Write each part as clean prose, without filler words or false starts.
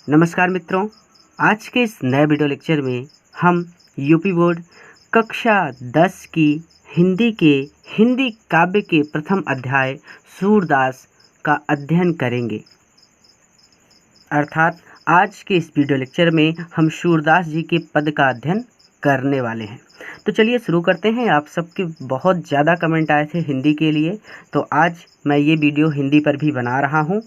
नमस्कार मित्रों, आज के इस नए वीडियो लेक्चर में हम यूपी बोर्ड कक्षा 10 की हिंदी काव्य के प्रथम अध्याय सूरदास का अध्ययन करेंगे। अर्थात आज के इस वीडियो लेक्चर में हम सूरदास जी के पद का अध्ययन करने वाले हैं। तो चलिए शुरू करते हैं। आप सबके बहुत ज़्यादा कमेंट आए थे हिंदी के लिए, तो आज मैं ये वीडियो हिंदी पर भी बना रहा हूँ।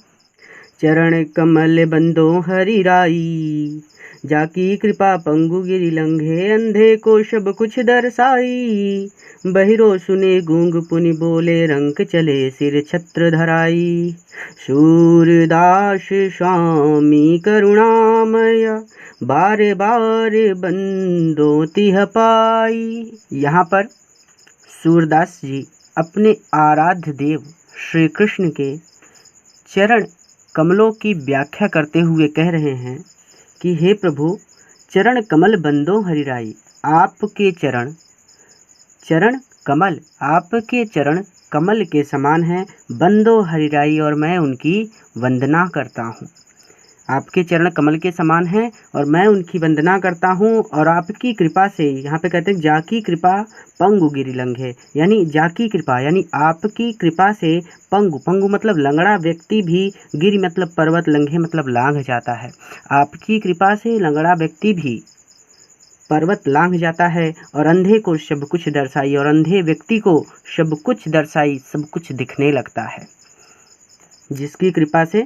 चरण कमल बंदो हरि राई, जाकी कृपा पंगु गिरि लंघे, अंधे को सब कुछ दर्शाई। बहिरो सुने गूंग पुनि बोले, रंक चले सिर छत्र धराई। सूरदास स्वामी करुणामय, बारे बारे बंदो तिह पाई। यहाँ पर सूरदास जी अपने आराध्य देव श्री कृष्ण के चरण कमलों की व्याख्या करते हुए कह रहे हैं कि हे प्रभु, चरण कमल बंदो हरिराई, आपके चरण कमल आपके चरण कमल के समान हैं। बंदो हरिराई, और मैं उनकी वंदना करता हूँ। आपके चरण कमल के समान हैं और मैं उनकी वंदना करता हूँ। और आपकी कृपा से, यहाँ पे कहते हैं जाकी कृपा पंगु गिरि लंघे, यानी जाकी कृपा यानी आपकी कृपा से पंगु मतलब लंगड़ा व्यक्ति भी, गिरि मतलब पर्वत, लंघे मतलब लांघ जाता है। आपकी कृपा से लंगड़ा व्यक्ति भी पर्वत लांघ जाता है। और अंधे को सब कुछ दर्शाई, और अंधे व्यक्ति को सब कुछ दर्शाई, सब कुछ दिखने लगता है। जिसकी कृपा से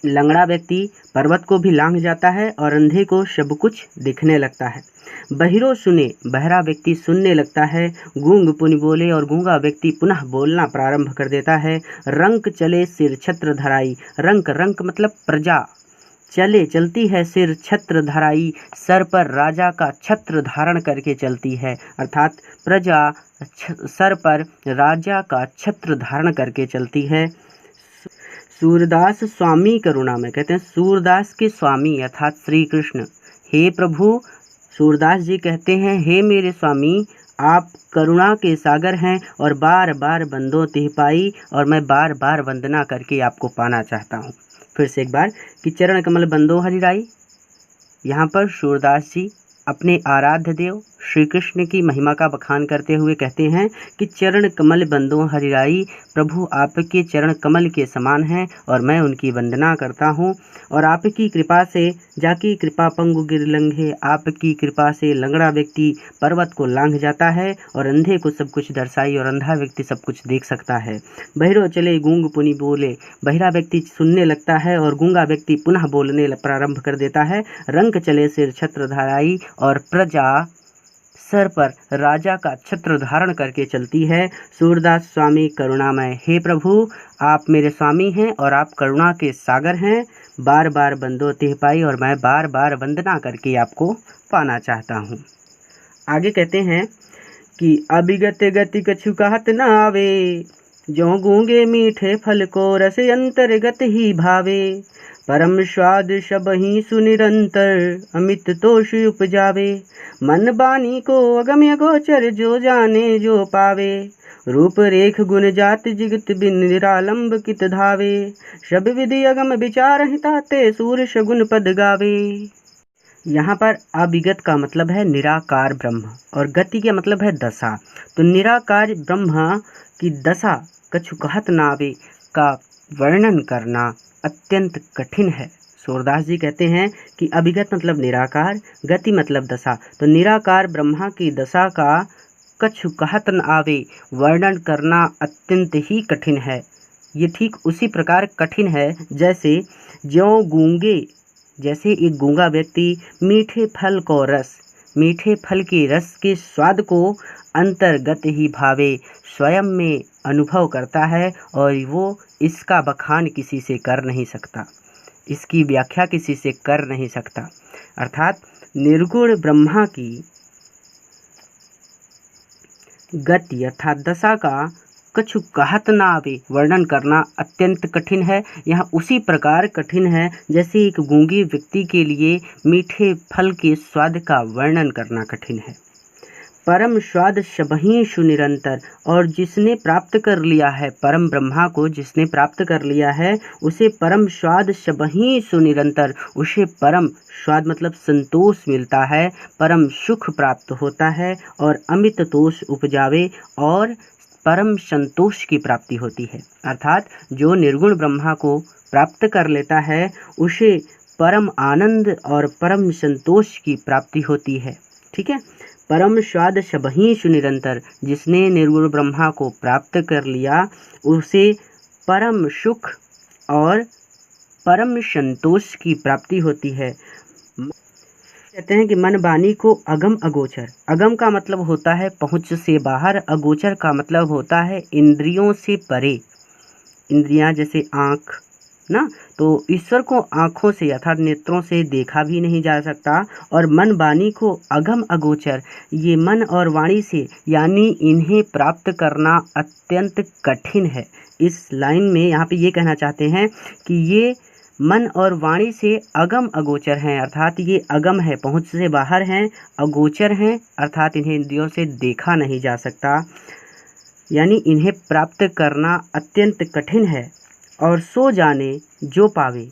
लंगड़ा व्यक्ति पर्वत को भी लांघ जाता है और अंधे को सब कुछ दिखने लगता है। बहिरो सुने, बहरा व्यक्ति सुनने लगता है। गूंग पुनि बोले, और गूंगा व्यक्ति पुनः बोलना प्रारंभ कर देता है। रंक चले सिर छत्र धराई, रंक मतलब प्रजा, चले चलती है, सिर छत्र धराई, सर पर राजा का छत्र धारण करके चलती है। अर्थात प्रजा सर पर राजा का छत्र धारण करके चलती है। सूरदास स्वामी करुणा में, कहते हैं सूरदास के स्वामी अर्थात श्री कृष्ण। हे प्रभु, सूरदास जी कहते हैं हे मेरे स्वामी, आप करुणा के सागर हैं और बार बार बंदो तिह पाई, और मैं बार बार वंदना करके आपको पाना चाहता हूँ। फिर से एक बार कि चरण कमल बंदो हरिराई, यहाँ पर सूरदास जी अपने आराध्य देव श्री कृष्ण की महिमा का बखान करते हुए कहते हैं कि चरण कमल बंदो हरिराई, प्रभु आपके चरण कमल के समान हैं और मैं उनकी वंदना करता हूँ। और आपकी कृपा से जाकी कृपा पंगु गिर लंघे, आपकी कृपा से लंगड़ा व्यक्ति पर्वत को लांघ जाता है और अंधे को सब कुछ दर्शाई, और अंधा व्यक्ति सब कुछ देख सकता है। बहिरो चले गूंग पुनि बोले, बहिरा व्यक्ति सुनने लगता है और गूंगा व्यक्ति पुनः बोलने प्रारंभ कर देता है। रंक चले सिर छत्र धराई, और प्रजा सर पर राजा का छत्र धारण करके चलती है। सूरदास स्वामी करुणामय, हे प्रभु, आप मेरे स्वामी हैं और आप करुणा के सागर हैं। बार बार बंदो तिह पाई, और मैं बार बार वंदना करके आपको पाना चाहता हूँ। आगे कहते हैं कि अभिगत गति कछु कहत न आवे, जो गूंगे मीठे फल को रस अंतर्गत ही भावे। परम स्वाद सब ही सुनिरंतर, अमित तोष उपजावे। मन बानी को अगम्य गोचर, जो जाने जो पावे। रूप रेख गुण जाति जिगत बिन, निरालंब कित धावे। सब विधि अगम विचार हिताते, सूर शगुन पद गावे। यहाँ पर अभिगत का मतलब है निराकार ब्रह्म, और गति का मतलब है दशा। तो निराकार ब्रह्म की दशा कछु कहत नावे का वर्णन करना अत्यंत कठिन है। सूरदास जी कहते हैं कि अभिगत मतलब निराकार, गति मतलब दशा। तो निराकार ब्रह्मा की दशा का कछु कहत न आवे वर्णन करना अत्यंत ही कठिन है। ये ठीक उसी प्रकार कठिन है जैसे ज्यों गूंगे, जैसे एक गूंगा व्यक्ति मीठे फल को रस, मीठे फल के रस के स्वाद को अंतर्गत ही भावे, स्वयं में अनुभव करता है और वो इसका बखान किसी से कर नहीं सकता, इसकी व्याख्या किसी से कर नहीं सकता। अर्थात निर्गुण ब्रह्मा की गति अर्थात दशा का कछु कहत ना आवे वर्णन करना अत्यंत कठिन है। यह उसी प्रकार कठिन है जैसे एक गूंगे व्यक्ति के लिए मीठे फल के स्वाद का वर्णन करना कठिन है। परम स्वाद सबहिषु निरंतर, और जिसने प्राप्त कर लिया है परम ब्रह्मा को, जिसने प्राप्त कर लिया है उसे परम स्वाद सबहिषु निरंतर, उसे परम स्वाद मतलब संतोष मिलता है, परम सुख प्राप्त होता है और अमित तोष उपजावे और परम संतोष की प्राप्ति होती है। अर्थात जो निर्गुण ब्रह्मा को प्राप्त कर लेता है उसे परम आनंद और परम संतोष की प्राप्ति होती है। ठीक है, परम स्वाद सबहिषु निरंतर, जिसने निर्गुण ब्रह्मा को प्राप्त कर लिया उसे परम सुख और परम संतोष की प्राप्ति होती है। कहते हैं कि मन वाणी को अगम अगोचर, अगम का मतलब होता है पहुँच से बाहर, अगोचर का मतलब होता है इंद्रियों से परे। इंद्रियां जैसे आँख ना, तो ईश्वर को आँखों से अर्थात नेत्रों से देखा भी नहीं जा सकता, और मन वाणी को अगम अगोचर, ये मन और वाणी से यानी इन्हें प्राप्त करना अत्यंत कठिन है। इस लाइन में यहाँ पे ये कहना चाहते हैं कि ये मन और वाणी से अगम अगोचर हैं, अर्थात ये अगम है, पहुँच से बाहर हैं, अगोचर हैं अर्थात इन्हें इंद्रियों से देखा नहीं जा सकता, यानी इन्हें प्राप्त करना अत्यंत कठिन है। और सो जाने जो पावे,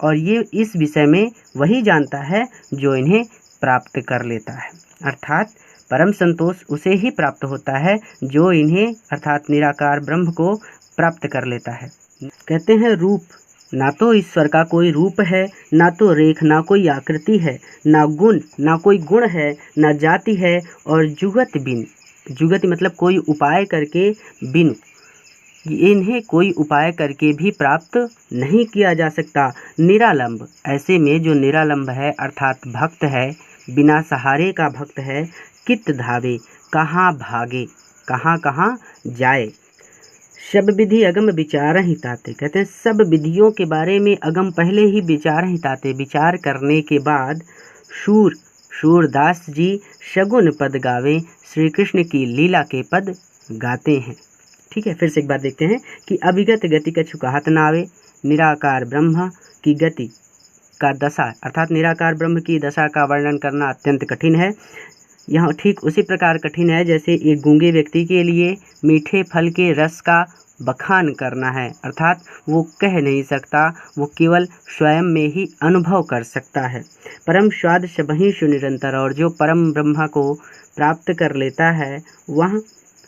और ये इस विषय में वही जानता है जो इन्हें प्राप्त कर लेता है, अर्थात परम संतोष उसे ही प्राप्त होता है जो इन्हें अर्थात निराकार ब्रह्म को प्राप्त कर लेता है। कहते हैं रूप, ना तो ईश्वर का कोई रूप है, ना तो रेख, ना कोई आकृति है, ना गुण, ना कोई गुण है, ना जाति है, और जुगत बिन, जुगत मतलब कोई उपाय करके, बिन इन्हें कोई उपाय करके भी प्राप्त नहीं किया जा सकता। निरालंब, ऐसे में जो निरालंब है अर्थात भक्त है, बिना सहारे का भक्त है, कित धावे, कहाँ भागे, कहाँ कहाँ जाए। सब विधि अगम विचार ही ताते, कहते हैं सब विधियों के बारे में अगम पहले ही विचार ही ताते, विचार करने के बाद सूरदास जी शगुन पद गावे, श्री कृष्ण की लीला के पद गाते हैं। ठीक है, फिर से एक बार देखते हैं कि अभिगत गति का छुकाहत न आवे, निराकार ब्रह्म की गति का दशा अर्थात निराकार ब्रह्म की दशा का वर्णन करना अत्यंत कठिन है। यह ठीक उसी प्रकार कठिन है जैसे एक गूंगे व्यक्ति के लिए मीठे फल के रस का बखान करना है, अर्थात वो कह नहीं सकता, वो केवल स्वयं में ही अनुभव कर सकता है। परम स्वाद सबहिषु निरंतर, और जो परम ब्रह्म को प्राप्त कर लेता है वह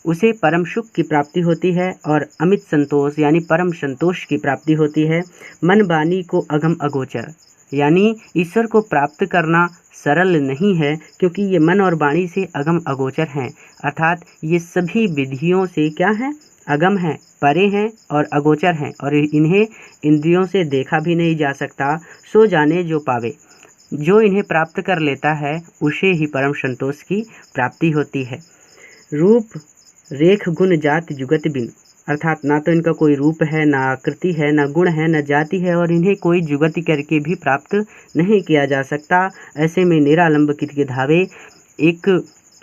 उसे परम सुख की प्राप्ति होती है और अमित संतोष यानी परम संतोष की प्राप्ति होती है। मन वाणी को अगम अगोचर, यानी ईश्वर को प्राप्त करना सरल नहीं है क्योंकि ये मन और वाणी से अगम अगोचर हैं, अर्थात ये सभी विधियों से क्या हैं, अगम हैं, परे हैं और अगोचर हैं, और इन्हें इंद्रियों से देखा भी नहीं जा सकता। सो जाने जो पावे, जो इन्हें प्राप्त कर लेता है उसे ही परम संतोष की प्राप्ति होती है। रूप रेख गुण जाति जुगत बिन, अर्थात ना तो इनका कोई रूप है, ना आकृति है, ना गुण है, ना जाति है, और इन्हें कोई जुगति करके भी प्राप्त नहीं किया जा सकता। ऐसे में निरालंब के धावे, एक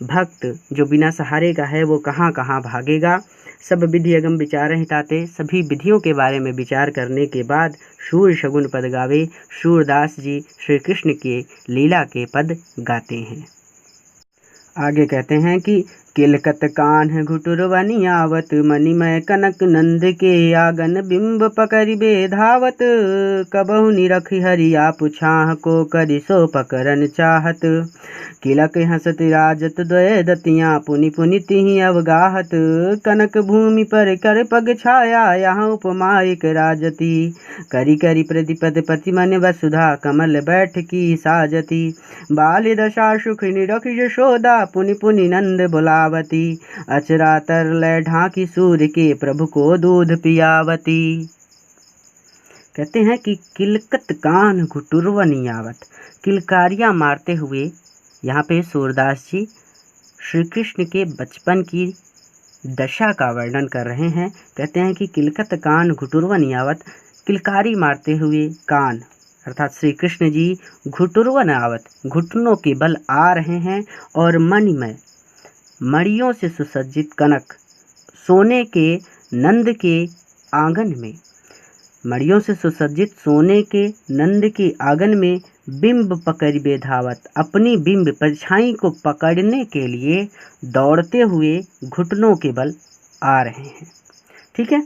भक्त जो बिना सहारे का है वो कहाँ कहाँ भागेगा। सब विधि अगम विचार हिताते, सभी विधियों के बारे में विचार करने के बाद सूर शगुन पद गावे, सूरदास जी श्री कृष्ण के लीला के पद गाते हैं। आगे कहते हैं कि किलकत कान्ह घुटुरवनि आवत, मणिमय कनक नंद के आगन बिंब पकड़िबे धावत, कबहु निरखि हरिया पुछाह को करि सो पकरन चाहत। किलक हंसत राजत द्वय दतियाँ, पुनि पुनि तिहि अवगाहत, कनक भूमि पर कर पग छाया, यहाँ उपमा एक राजती। करी करी प्रतिपद पति मन वसुधा, कमल बैठ की साजती। बाल दशा सुख निरख यशोदा, पुनि पुनि नंद बुलावती, अचरा तरलय ढाकी सूर्य के प्रभु को दूध पियावती। कहते हैं कि किलकत कान घुटुरवनि आवत, किलकारियाँ मारते हुए यहाँ पे सूरदास जी श्री कृष्ण के बचपन की दशा का वर्णन कर रहे हैं। कहते हैं कि किलकत कान घुटुरवनि आवत, किलकारी मारते हुए कान अर्थात श्री कृष्ण जी घुटुरवन आवत, घुटनों के बल आ रहे हैं, और मणिमय मणियों से सुसज्जित कनक सोने के नंद के आंगन में, मड़ियों से सुसज्जित सोने के नंद के आंगन में बिंब पकड़िबे धावत, अपनी बिंब परछाई को पकड़ने के लिए दौड़ते हुए घुटनों के बल आ रहे हैं। ठीक है।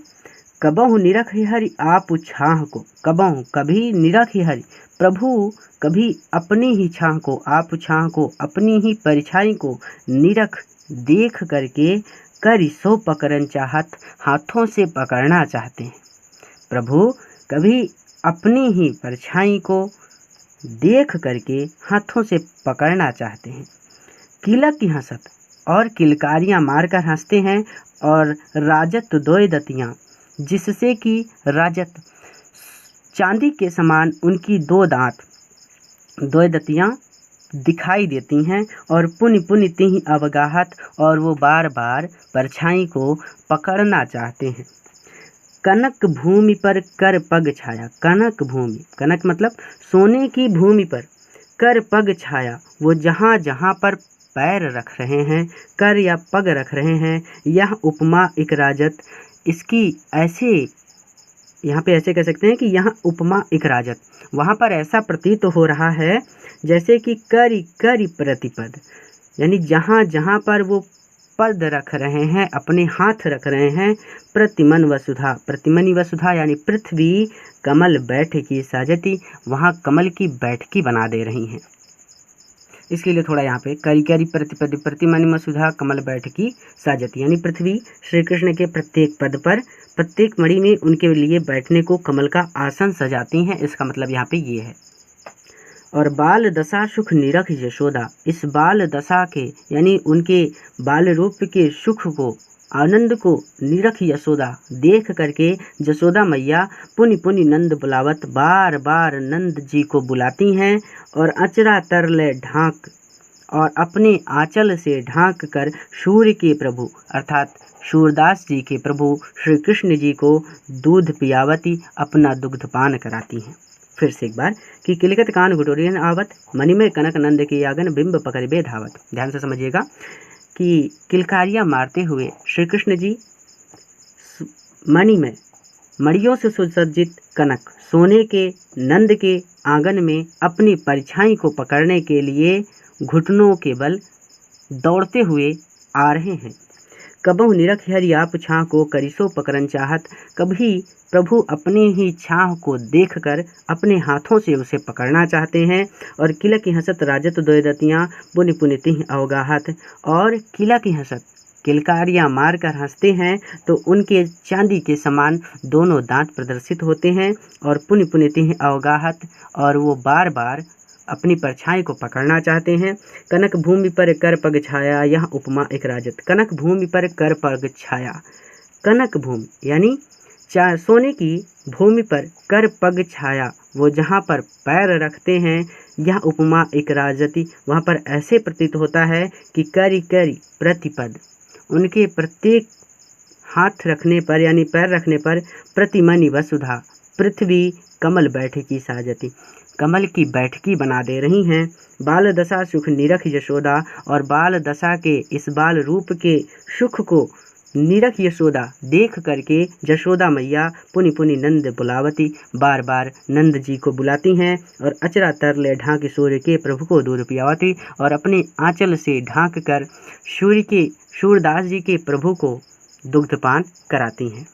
कबहु निरख हरि आप छाह को, कबहु कभी निरख हरि प्रभु कभी अपनी ही छाह को, आप छाह को, अपनी ही परछाई को निरख देख करके करि सो पकड़न चाहत, हाथों से पकड़ना चाहते हैं। प्रभु कभी अपनी ही परछाई को देख करके हाथों से पकड़ना चाहते हैं। किलक की हंसत और किलकारियां मारकर हंसते हैं, और राजत दोय दतियां, जिससे कि राजत चांदी के समान उनकी दो दांत दोय दतियां दिखाई देती हैं, और पुनि पुनि तिहि अवगाहत, और वो बार बार परछाई को पकड़ना चाहते हैं। कनक भूमि पर कर पग छाया, कनक भूमि, कनक मतलब सोने की भूमि पर कर पग छाया, वो जहाँ जहाँ पर पैर रख रहे हैं, कर या पग रख रहे हैं, यह उपमा एक राजत, इसकी ऐसे यहाँ पे ऐसे कह सकते हैं कि यहाँ उपमा एक राजत, वहाँ पर ऐसा प्रतीत हो रहा है जैसे कि करि करि प्रतिपद, यानी जहाँ जहाँ पर वो पद रख रहे हैं, अपने हाथ रख रहे हैं, प्रतिमन वसुधा, प्रतिमनि वसुधा यानी पृथ्वी कमल बैठकी साजती, वहाँ कमल की बैठकी बना दे रही हैं। इसके लिए थोड़ा यहाँ पे करी करी प्रतिपद प्रतिमनि वसुधा कमल बैठकी साजती, यानी पृथ्वी श्री कृष्ण के प्रत्येक पद पर, प्रत्येक मणि में उनके लिए बैठने को कमल का आसन सजाती हैं। इसका मतलब यहाँ पे ये है। और बाल दशा सुख निरख यशोदा, इस बाल दशा के यानी उनके बाल रूप के सुख को, आनंद को निरख यशोदा देख करके यशोदा मैया पुनि पुनि नंद बुलावत, बार बार नंद जी को बुलाती हैं, और अचरा तरले ढांक, और अपने आंचल से ढांक कर सूर्य के प्रभु अर्थात सूरदास जी के प्रभु श्री कृष्ण जी को दूध पियावती, अपना दुग्धपान कराती हैं। फिर से एक बार कि किलकत कान घुटोरियन आवत, मणिमय कनक नंद के आंगन बिंब पकड़बे धावत। ध्यान से समझिएगा कि किलकारियां मारते हुए श्री कृष्ण जी मणिमय, मणियों से सुसज्जित कनक सोने के नंद के आंगन में अपनी परछाई को पकड़ने के लिए घुटनों के बल दौड़ते हुए आ रहे हैं। कबहु निरख हरि आप छाह को करिसो पकड़न चाहत, कभी प्रभु अपनी ही छाह को देखकर अपने हाथों से उसे पकड़ना चाहते हैं। और किला की हंसत राजत दोय दतियां पुनि पुनि तिहि अवगाहत, और किला की हंसत किलकारियां मारकर हंसते हैं तो उनके चांदी के समान दोनों दांत प्रदर्शित होते हैं, और पुनि पुनि तिहि अवगाहत, और वो बार बार अपनी परछाई को पकड़ना चाहते हैं। कनक भूमि पर कर पग छाया, यह उपमा एक राजत, कनक भूमि पर कर पग छाया, कनक भूमि यानी सोने की भूमि पर कर पग छाया, वो जहाँ पर पैर रखते हैं, यह उपमा एक राजती, वहाँ पर ऐसे प्रतीत होता है कि करी करी प्रतिपद, उनके प्रत्येक हाथ रखने पर यानी पैर रखने पर प्रतिमनि वसुधा, पृथ्वी कमल बैठकी साजती, कमल की बैठकी बना दे रही हैं। बाल दशा सुख निरख यशोदा, और बाल दशा के इस बाल रूप के सुख को निरख यशोदा देख करके यशोदा मैया पुनि पुनि नंद बुलावती, बार बार नंद जी को बुलाती हैं, और अचरा तरले ढांक सूर्य के प्रभु को दूध पियावती, और अपने आंचल से ढांक कर सूरदास जी के प्रभु को दुग्धपान कराती हैं।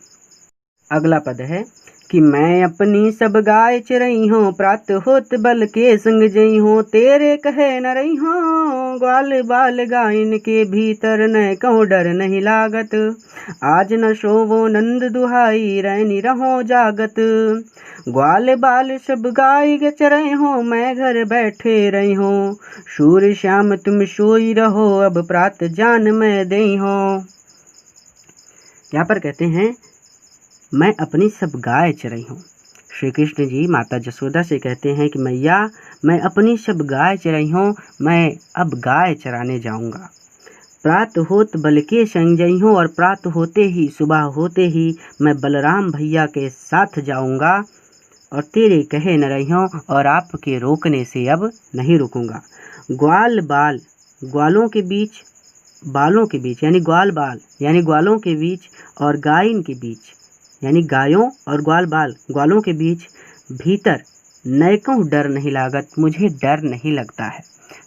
अगला पद है कि मैं अपनी सब गाय चरई हूँ, प्रात होत बल के संग जई हूँ, तेरे कहे न रही हूँ, ग्वाल बाल गायन के भीतर न कहूँ डर नहीं लागत, आज न शोवो नंद दुहाई रैनी रहो जागत, ग्वाल बाल सब गाय के चरई हूँ, मैं घर बैठे रही हूँ, सूर्य श्याम तुम सोई रहो, अब प्रात जान मैं दई हूँ। यहाँ पर कहते हैं मैं अपनी सब गाय चराई हूँ। श्री कृष्ण जी माता यशोदा से कहते हैं कि मैया मैं अपनी सब गाय चराई हूँ, मैं अब गाय चराने जाऊँगा। प्रात होत बल के संग जई हूँ, और प्रात होते ही सुबह होते ही मैं बलराम भैया के साथ जाऊँगा, और तेरे कहे न रही हूँ, और आपके रोकने से अब नहीं रुकूँगा। ग्वाल बाल, ग्वालों के बीच, बालों के बीच यानी ग्वाल बाल यानी ग्वालों के बीच, और गायन के बीच यानी गायों और ग्वालों के बीच भीतर नैकों डर नहीं लागत, मुझे डर नहीं लगता है।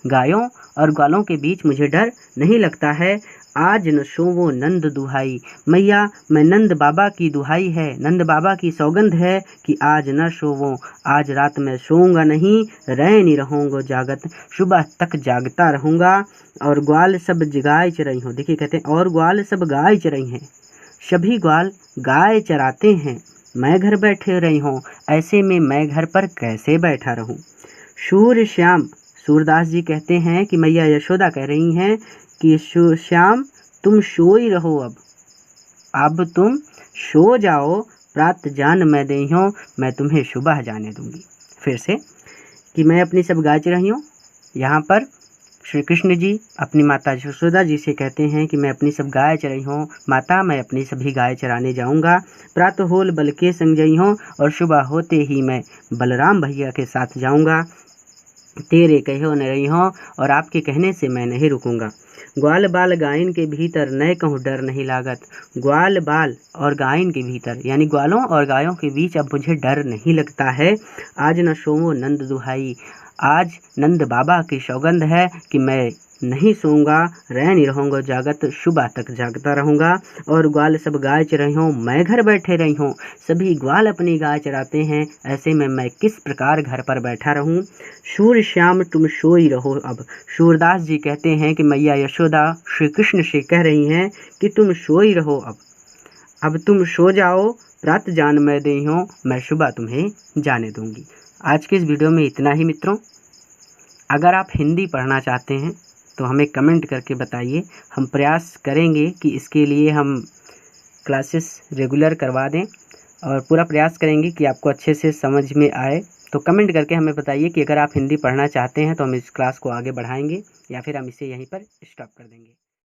गायों और ग्वालों के बीच मुझे डर नहीं लगता है। आज न सोवो नंद दुहाई, मैया मैं नंद बाबा की दुहाई है, नंद बाबा की सौगंध है कि आज न सोवो, आज रात मैं सोऊंगा नहीं, रैनी रहूँगा जागत, सुबह तक जागता रहूँगा। और ग्वाल सब गाय चराई हो, देखिए कहते हैं और ग्वाल सब गाय चराई हैं, सभी ग्वाल गाय चराते हैं, मैं घर बैठे रही हूँ, ऐसे में मैं घर पर कैसे बैठा रहूँ। सूर्य श्याम, सूरदास जी कहते हैं कि मैया यशोदा कह रही हैं कि श्याम तुम सोई रहो, अब तुम सो जाओ, प्रात जान मैं दई हूँ, मैं तुम्हें सुबह जाने दूंगी। फिर से कि मैं अपनी सब गाय चराई हूँ, यहाँ पर श्री कृष्ण जी अपनी माता यशोदा जी से कहते हैं कि मैं अपनी सब गाय चराई हूँ, माता मैं अपनी सभी गाय चराने जाऊँगा, प्रातः होल बल के संग जई हूँ और सुबह होते ही मैं बलराम भैया के साथ जाऊँगा, तेरे कहो न रही हूँ और आपके कहने से मैं नहीं रुकूंगा। ग्वाल बाल गायन के भीतर नए कहूँ डर नहीं लागत, ग्वाल बाल और गायन के भीतर यानी ग्वालों और गायों के बीच अब मुझे डर नहीं लगता है। आज न सोवो नंद दुहाई, आज नंद बाबा की सौगंध है कि मैं नहीं सोऊंगा, रैनी रहूँगा जागत, सुबह तक जागता रहूँगा। और ग्वाल सब गाय चराई हूँ, मैं घर बैठे रही हूँ, सभी ग्वाल अपनी गाय चराते हैं, ऐसे में मैं किस प्रकार घर पर बैठा रहूँ। सूर्य श्याम तुम सोई रहो अब, सूरदास जी कहते हैं कि मैया यशोदा श्री कृष्ण से कह रही हैं कि तुम सोई रहो, अब तुम सो जाओ, प्रात जान मैं दई हूँ, मैं सुबह तुम्हें जाने दूंगी। आज के इस वीडियो में इतना ही मित्रों। अगर आप हिंदी पढ़ना चाहते हैं तो हमें कमेंट करके बताइए, हम प्रयास करेंगे कि इसके लिए हम क्लासेस रेगुलर करवा दें और पूरा प्रयास करेंगे कि आपको अच्छे से समझ में आए। तो कमेंट करके हमें बताइए कि अगर आप हिंदी पढ़ना चाहते हैं तो हम इस क्लास को आगे बढ़ाएंगे या फिर हम इसे यहीं पर स्टॉप कर देंगे।